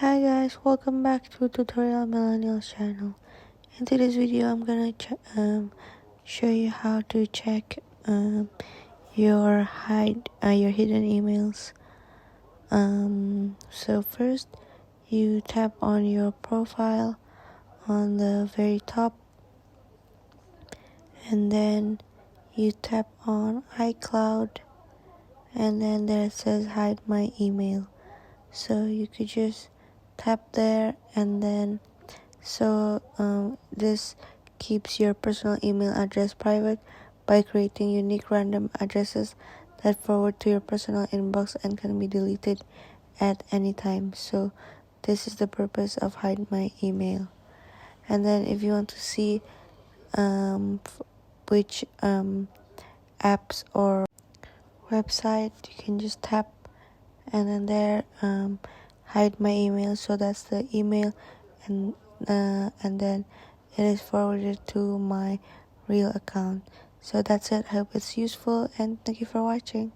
Hi guys, welcome back to Tutorial Millennials channel. In today's video, I'm gonna show you how to check your hidden emails. So first, you tap on your profile on the very top, and then you tap on iCloud, and then there it says hide my email. So you could just tap there, and then this keeps your personal email address private by creating unique random addresses that forward to your personal inbox and can be deleted at any time. So this is the purpose of hide my email. And then if you want to see which apps or website, you can just tap, and then there hide my email. So that's the email, and then it is forwarded to my real account. So that's it. I hope it's useful, and thank you for watching.